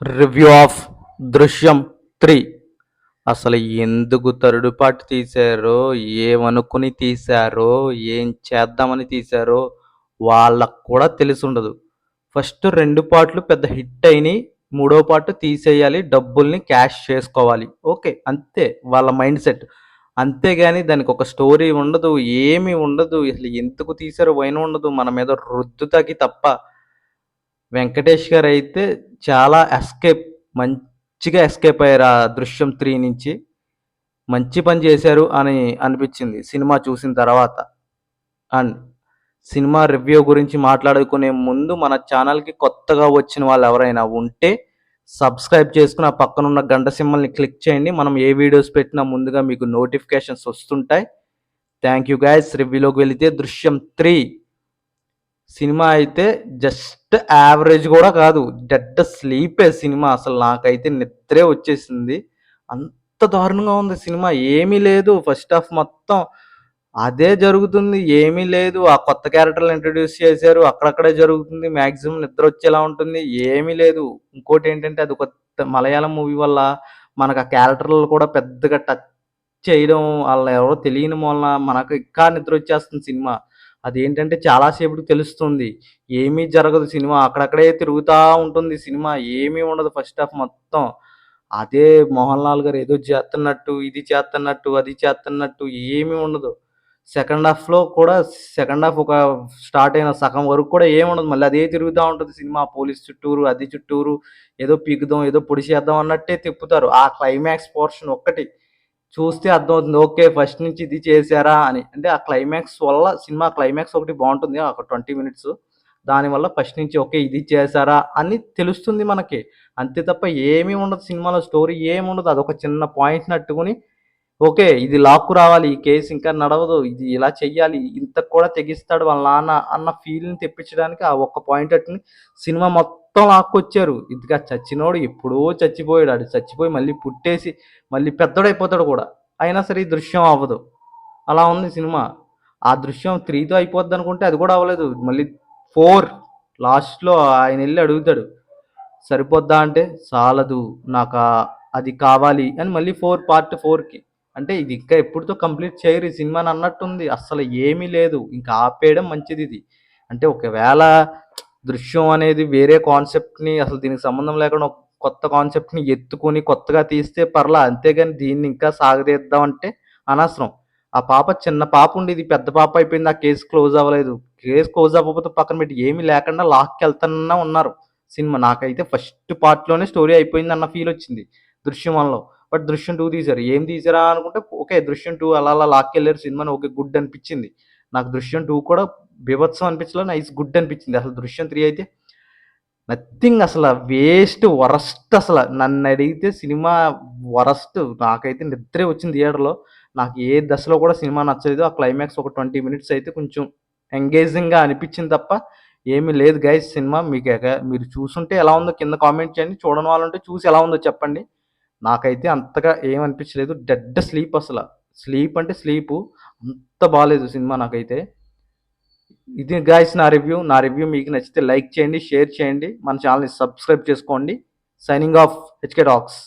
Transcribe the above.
Review of దృశ్యం 3. అసలు ఎందుకు థర్డ్ పార్ట్ తీశారో, ఏమనుకుని తీశారో, ఏం చేద్దామని తీశారో వాళ్ళకు కూడా తెలిసుండదు. ఫస్ట్ 2 పార్ట్లు పెద్ద హిట్ అయినాయి. మూడో పార్ట్ తీసేయాలి, డబ్బుల్ని క్యాష్ చేసుకోవాలి. ఓకే, అంతే వాళ్ళ మైండ్ సెట్. అంతేగాని దానికి ఒక స్టోరీ ఉండదు, ఏమీ ఉండదు. అసలు ఎందుకు తీశారో వైనం ఉండదు. మన మీద రుద్దుతాకి తప్ప. వెంకటేష్ గారైతే చాలా మంచిగా ఎస్కేప్ అయ్యారు ఆ 'దృశ్యం 3' నుంచి. మంచి పని చేశారు అని అనిపించింది సినిమా చూసిన తర్వాత. అండ్ సినిమా రివ్యూ గురించి మాట్లాడుకునే ముందు మన ఛానల్‌కి కొత్తగా వచ్చిన వాళ్ళు ఎవరైనా ఉంటే సబ్స్క్రైబ్ చేసుకొని ఆ పక్కనున్న గంట సింబల్‌ని క్లిక్ చేయండి. మనం ఏ వీడియోస్ పెట్టినా ముందుగా మీకు నోటిఫికేషన్స్ వస్తుంటాయి. Thank you guys. రివ్యూలోకి వెళితే 'దృశ్యం 3' సినిమా అయితే జస్ట్ యావరేజ్ కూడా కాదు. డెడ్ స్లీపే సినిమా. అసలు నాకైతే నిద్రే వచ్చేసింది. అంత దారుణంగా ఉంది సినిమా. ఏమీ లేదు. ఫస్ట్ హాఫ్ మొత్తం అదే జరుగుతుంది. ఏమీ లేదు. ఆ కొత్త క్యారెక్టర్‌లు ఇంట్రొడ్యూస్ చేశారు. అక్కడక్కడే జరుగుతుంది. మాక్సిమం నిద్రొచ్చేలా ఉంటుంది. ఏమీ లేదు. ఇంకోటేంటంటే అది కొత్త మలయాళం మూవీ వల్ల మనకు ఆ క్యారెక్టర్‌లు కూడా పెద్దగా టచ్ చేయడం ఆళ్ళెవరో తెలియని మూలన మనకు ఇంకా నిద్రొచ్చేస్తుంది సినిమా. అదేంటంటే చాలా సేపటికి తెలుస్తుంది. ఏమీ జరగదు సినిమా. అక్కడక్కడే తిరుగుతా ఉంటుంది సినిమా. ఏమీ ఉండదు ఫస్ట్ హాఫ్ మొత్తం. అదే 'మోహన్ లాల్' గారు ఏదో చేత్తన్నట్టు, ఇది చేత్తన్నట్టు, అది చేత్తన్నట్టు ఏమీ ఉండదు. సెకండ్ హాఫ్‌లో కూడా సెకండ్ హాఫ్ ఒక స్టార్ట్ అయిన సగం వరకు కూడా ఏముండదు. మళ్ళీ అదే తిరుగుతా ఉంటది సినిమా. పోలీస్ చుట్టూరు, అది చుట్టూరు ఏదో పీకుదాం, ఏదో పొడిచేద్దాం అన్నట్టే తిప్పుతారు. ఆ క్లైమాక్స్ పోర్షన్ ఒక్కటి చూస్తే అర్థమవుతుంది. ఓకే, ఫస్ట్ నుంచి ఇది చేశారా అని. అంటే ఆ క్లైమాక్స్ వల్ల సినిమా క్లైమాక్స్ ఒకటి బావుంటుంది. ఒక 20 మినిట్స్. దానివల్ల ఫస్ట్ నుంచి ఓకే, ఇది చేశారా అని తెలుస్తుంది మనకి. అంతే తప్ప ఏమీ ఉండదు సినిమాలో. స్టోరీ ఏముండదు. అదొక చిన్న పాయింట్‌ని అట్టుకొని ఓకే, ఇది లాక్కు రావాలి. ఈ కేస్ ఇంకా నడవదు. ఇది ఇలా చెయ్యాలి. ఇంతకు కూడా తెగిస్తాడు వాళ్ళ నాన్న అన్న ఫీల్‌ని తెప్పించడానికి ఆ ఒక్క పాయింట్ అట్టుని సినిమా మొత్తం లాక్కొచ్చారు. ఇదిగా చచ్చినోడు ఎప్పుడో చచ్చిపోయాడు. ఆడు చచ్చిపోయి మళ్ళీ పుట్టేసి మళ్ళీ పెద్దోడయిపోతాడు కూడా. అయినా సరే ఈ దృశ్యం అవ్వదు. అలా ఉంది సినిమా. ఆ దృశ్యం 3తో అయిపోద్దనుకుంటే అది కూడా అవ్వలేదు. మళ్ళీ 4 లాస్ట్‌లో ఆయనెళ్లి అడుగుతాడు. సరిపోద్దా అంటే, "సాలదు. నాకా అది కావాలి" అని మళ్ళీ పార్ట్ 4కి. అంటే ఇది ఇంకా ఎప్పుడుతో కంప్లీట్ చేయరు ఈ సినిమాని అన్నట్టుంది. అస్సలు ఏమీ లేదు. ఇంకా ఆపేయడం మంచిదిది. అంటే ఒకవేళ 'దృశ్యం' అనేది వేరే కాన్సెప్ట్‌ని అసలు దీనికి సంబంధం లేకుండా ఒక కొత్త కాన్సెప్ట్‌ని ఎత్తుకొని కొత్తగా తీస్తే పర్లా. అంతేగాని దీన్ని ఇంకా సాగదీద్దాం అంటే అనవసరం. ఆ పాప చిన్న పాప ఉండేది. పెద్ద పాప అయిపోయింది. ఆ కేస్ క్లోజ్ అవ్వలేదు. కేస్ క్లోజ్ అవ్వకపోతే పక్కన పెట్టి ఏమీ లేకుండా లాక్కెళ్తన్నా ఉన్నారు సినిమా. నాకైతే ఫస్ట్ పార్ట్‌లోనే స్టోరీ అయిపోయిందన్న ఫీలొచ్చింది 'దృశ్యం 1లో'. బట్ 'దృశ్యం 2' తీశారు. ఏం తీశారా అనుకుంటే ఓకే, 'దృశ్యం 2' అలా అలా లాక్కెళ్లారు సినిమాని. ఓకే, గుడ్ అనిపిచ్చింది. నాకు 'దృశ్యం 2' కూడా బీభత్సం అనిపించలా. నైస్ గుడ్ అనిపిచ్చింది. అసలు 'దృశ్యం 3' అయితే నథింగ్ అసల వేస్ట్, వరస్ట్ అసల. నన్నడిగితే సినిమా వరస్ట్. నాకైతే నిద్రే వచ్చింది థియేటర్‌లో. నాకు ఏ దశలో కూడా సినిమా నచ్చలేదు. ఆ క్లైమాక్స్ ఒక 20 మినిట్స్ అయితే కొంచెం ఎంగేజింగ్‌గా అనిపిచ్చింది తప్ప ఏమీ లేదు గైస్ సినిమా. మీరు చూసుంటే ఎలా ఉందో కింద కామెంట్ చేయండి. చూడని వాళ్ళుంటే చూసి ఎలా ఉందో చెప్పండి. నాకైతే అంతగా ఏం అనిపించలేదు. డెడ్ స్లీప్ అసల. స్లీప్ అంటే స్లీపు. అంత బాలేదు సినిమా నాకైతే. ఇది గైస్ నా రివ్యూ. నా రివ్యూ మీకు నచ్చితే లైక్ చేయండి, షేర్ చేయండి. మన ఛానల్‌ని సబ్స్క్రైబ్ చేసుకోండి. Signing off HK talks.